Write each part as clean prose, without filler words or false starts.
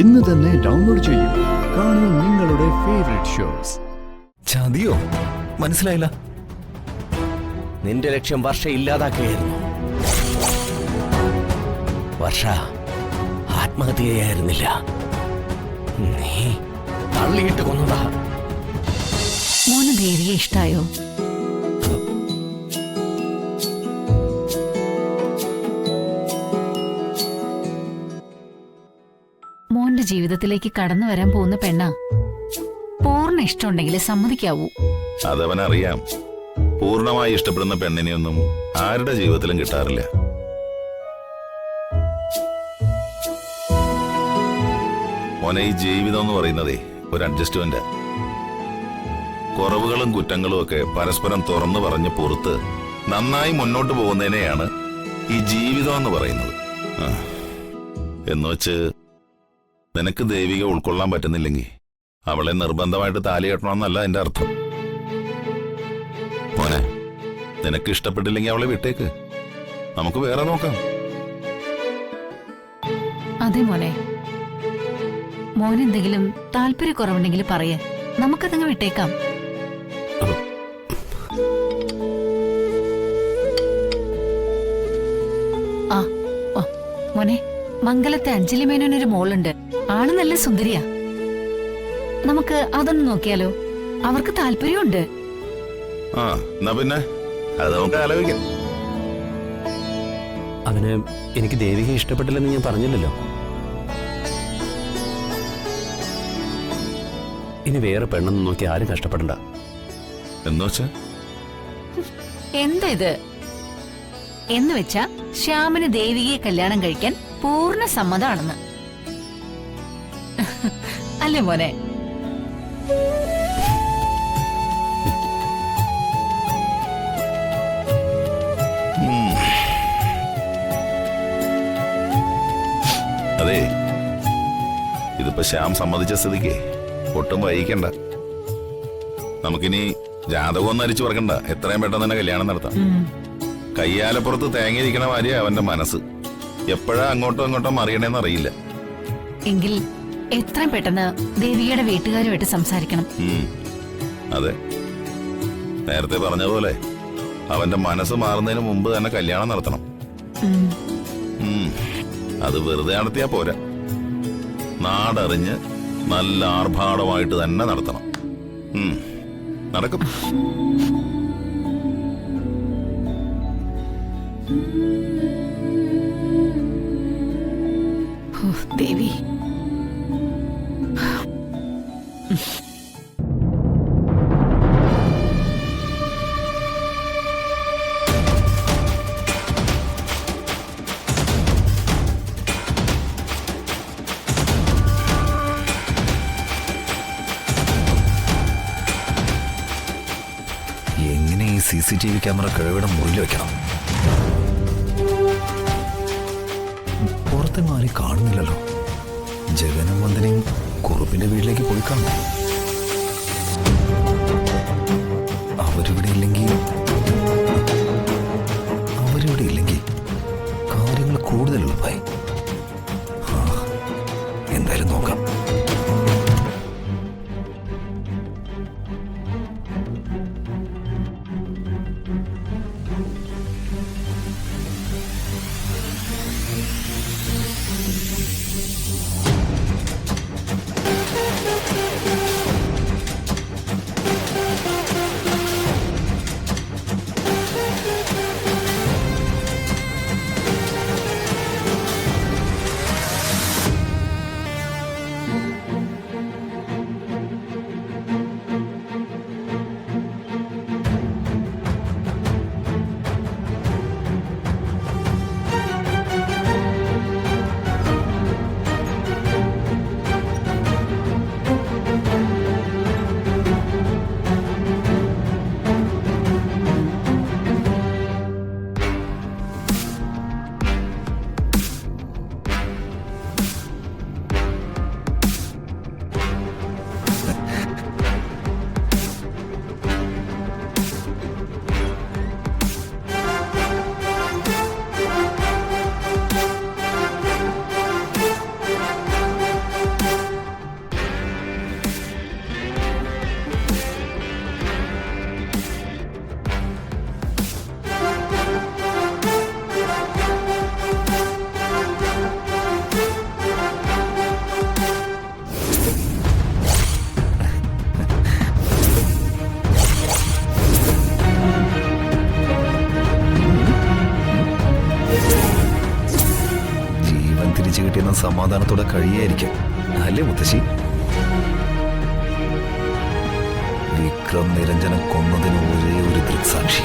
ഇന്ന് തന്നെ ഡൗൺലോഡ് ചെയ്യൂ. കാണൂ നിങ്ങളുടെ ഫേവറേറ്റ് ഷോസ്. ചതിയോ? മനസ്സിലായില്ല. നിന്റെ ലക്ഷ്യം വർഷ ഇല്ലാതാക്കുകയായിരുന്നു. വർഷ ആത്മഹത്യയായിരുന്നില്ല, നീ തള്ളിയിട്ട് കൊന്നതാ. മോന് ദേവിയെ ഇഷ്ടായോ? മോന്റെ ജീവിതത്തിലേക്ക് കടന്നു വരാൻ പോകുന്ന പെണ്ണ. പൂർണ്ണ ഇഷ്ടമുണ്ടെങ്കിൽ സമ്മതിക്കാവൂ. അതവനറിയാം. പൂർണ്ണമായി ഇഷ്ടപ്പെടുന്ന പെണ്ണിനെയൊന്നും ആരുടെ ജീവിതത്തിലും കിട്ടാറില്ല. മോനെ, ഈ ജീവിതം എന്ന് പറയുന്നതേ ഒരു അഡ്ജസ്റ്റ്മെന്റ്. കുറവുകളും കുറ്റങ്ങളും ഒക്കെ പരസ്പരം തുറന്നു പറഞ്ഞ് പുറത്ത് നന്നായി മുന്നോട്ട് പോകുന്നതിനെയാണ് ഈ ജീവിതം എന്ന് പറയുന്നത്. എന്നുവെച്ച് നിനക്ക് ദേവിക ഉൾക്കൊള്ളാൻ പറ്റുന്നില്ലെങ്കിൽ അവളെ നിർബന്ധമായിട്ട് താലി കെട്ടണമെന്നല്ല എന്റെ അർത്ഥം. മോനെ, നിനക്ക് ഇഷ്ടപ്പെട്ടില്ലെങ്കിൽ അവളെ വിട്ടേക്ക്, നമുക്ക് വേറെ നോക്കാം. അതെ മോനെ, മോനെന്തെങ്കിലും താല്പര്യക്കുറവുണ്ടെങ്കിൽ പറയേ, നമുക്കതങ്ങ് വിട്ടേക്കാം. മോനെ, മംഗലത്തെ അഞ്ജലി മേനോനൊരു മോളുണ്ട്. ആള് നല്ല സുന്ദരിയാ. നമുക്ക് അതൊന്ന് നോക്കിയാലോ? അവർക്ക് താല്പര്യമുണ്ട്. എന്നാ പിന്നെ അത് നമുക്ക് ആലോചിക്കാം. അവന് എനിക്ക് ദേവിക ഇഷ്ടപ്പെട്ടില്ലെന്ന് ഞാൻ പറഞ്ഞില്ലല്ലോ. ഇനി വേറെ പെണ്ണെന്ന് നോക്കി ആരും കഷ്ടപ്പെടണ്ട. എന്നുവെച്ചാ എന്താ ഇത്? എന്ന് വെച്ചാ ശ്യാമിന് ദേവികയെ കല്യാണം കഴിക്കാൻ പൂർണ്ണ സമ്മതാണെന്ന് അല്ലേ മോനെ? അതെ, ഇതിപ്പോ ശ്യാം സമ്മതിച്ച സ്ഥിതിക്ക് ഒട്ടും വൈകിക്കണ്ട. നമുക്കിനി ജാതകം ഒന്നും അരിച്ചു പറക്കണ്ട, എത്രയും പെട്ടെന്ന് തന്നെ കല്യാണം നടത്താം. കയ്യാലപ്പുറത്ത് തേങ്ങിയിരിക്കണ മാതിരിയാ അവന്റെ മനസ്സ്. എപ്പോഴാ അങ്ങോട്ടോ ഇങ്ങോട്ടോ മറിയണേന്ന് അറിയില്ല. എങ്കിൽ എത്രയും പെട്ടെന്ന് ദേവികയുടെ വീട്ടുകാരുമായിട്ട് സംസാരിക്കണം. അതെ, നേരത്തെ പറഞ്ഞതുപോലെ അവന്റെ മനസ്സ് മാറുന്നതിന് മുമ്പ് തന്നെ കല്യാണം നടത്തണം. അത് വെറുതെ നടത്തിയാ പോരാ, നാടറിഞ്ഞ് നല്ല ആർഭാടമായിട്ട് തന്നെ നടത്തണം. നടക്കും. ദേവി, എങ്ങനെ ഈ CCTV ക്യാമറ കിഴവിടെ മുറിയിൽ വെക്കണം? പുറത്തെങ്ങും ആരും കാണുന്നില്ലല്ലോ. ജഗനും വന്ദനയും കുറുപ്പിന്റെ വീട്ടിലേക്ക് പോയി കാണും. അവരിവിടെ ഇല്ലെങ്കിൽ കാര്യങ്ങൾ കൂടുതൽ എളുപ്പമായി. എന്തായാലും നോക്കാം. സമാധാനത്തോടെ കഴിയായിരിക്കും, അല്ലേ മുത്തശ്ശി? വിക്രം നിരഞ്ജനം കൊന്നതിന് ഒരേ ഒരു ദൃക്സാക്ഷി.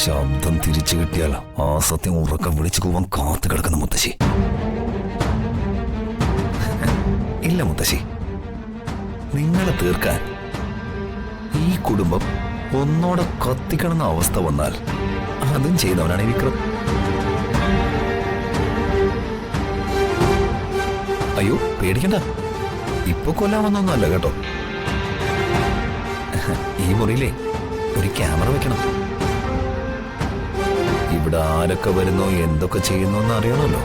ശബ്ദം തിരിച്ചു കിട്ടിയാൽ ആ സത്യം ഉറക്കം വിളിച്ചു പോവാൻ കാത്തു കിടക്കുന്ന മുത്തശ്ശി. ഇല്ല മുത്തശ്ശി, നിങ്ങളെ തീർക്കാൻ ഈ കുടുംബം ഒന്നോടെ കത്തിക്കണമെന്ന അവസ്ഥ വന്നാൽ അതും ചെയ്തവനാണ് ഈ വിക്രം. അയ്യോ പേടിക്കണ്ട, ഇപ്പൊ കൊല്ലാമെന്നൊന്നുമല്ല കേട്ടോ. ഈ മുറിയിലെ ഒരു ക്യാമറ വെക്കണം. ഇവിടെ ആരൊക്കെ വരുന്നോ എന്തൊക്കെ ചെയ്യുന്നോ എന്ന് അറിയണമല്ലോ.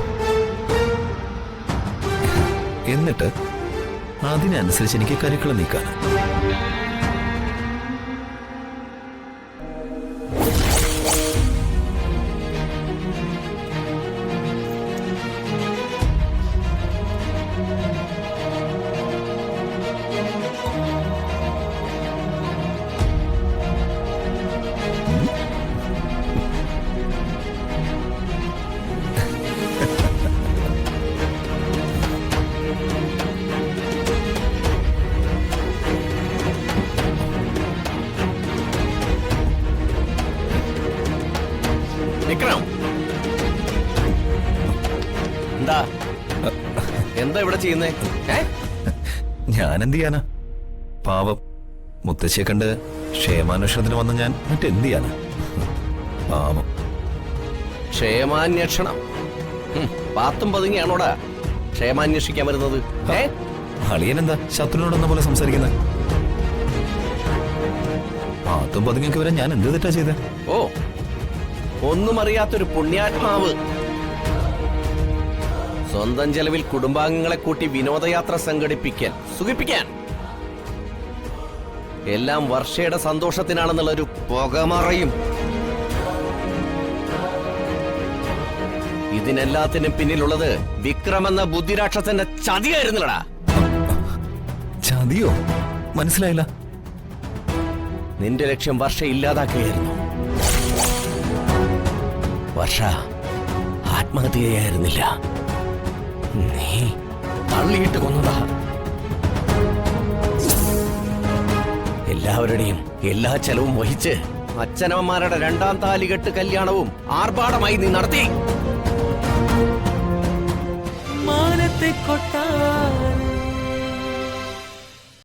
എന്നിട്ട് അതിനനുസരിച്ച് എനിക്ക് കരുക്കള നീക്കാൻ. വിക്രം, എന്താ ഇവിടെ ചെയ്യുന്നേ? ഞാനെന്ത് ചെയ്യാനാ? പാവം മുത്തശ്ശിയെ കണ്ട് ക്ഷേമാന്വേഷണത്തിന് വന്ന ഞാൻ മറ്റെന്ത് ചെയ്യാനാ? പാവം. ക്ഷേമാന്വേഷണം? പാത്തും പതുങ്ങിയാണോടാ ക്ഷേമാന്വേഷിക്കാൻ വരുന്നത്? അളിയനെന്താ ശത്രുവിനോടെന്ന പോലെ സംസാരിക്കുന്നത്? പാത്തും പതുങ്ങിയൊക്കെ വരാൻ ഞാൻ എന്ത് തെറ്റാ ചെയ്തേ? ഓ, ഒന്നും അറിയാത്തൊരു പുണ്യാത്മാവ്. സ്വന്തം ചെലവിൽ കുടുംബാംഗങ്ങളെ കൂട്ടി വിനോദയാത്ര സംഘടിപ്പിക്കാൻ, സുഖിപ്പിക്കാൻ, എല്ലാം വർഷയുടെ സന്തോഷത്തിനാണെന്നുള്ളൊരു പുകമറയും. ഇതിനെല്ലാത്തിനും പിന്നിലുള്ളത് വിക്രമെന്ന ബുദ്ധിരാക്ഷസന്റെ ചതിയായിരുന്നടാ. ചതിയോ? മനസ്സിലായില്ല. നിന്റെ ലക്ഷ്യം വർഷ ഇല്ലാതാക്കുകയായിരുന്നു. വർഷ ആത്മഹത്യയായിരുന്നില്ല, നീ തള്ളിയിട്ട് കൊന്നതാ. എല്ലാവരുടെയും എല്ലാ ചെലവും വഹിച്ച് അച്ഛനമ്മമാരുടെ രണ്ടാം താലികെട്ട് കല്യാണവും ആർഭാടമായി നീ നടത്തി. മാനത്തെ കൊട്ടാ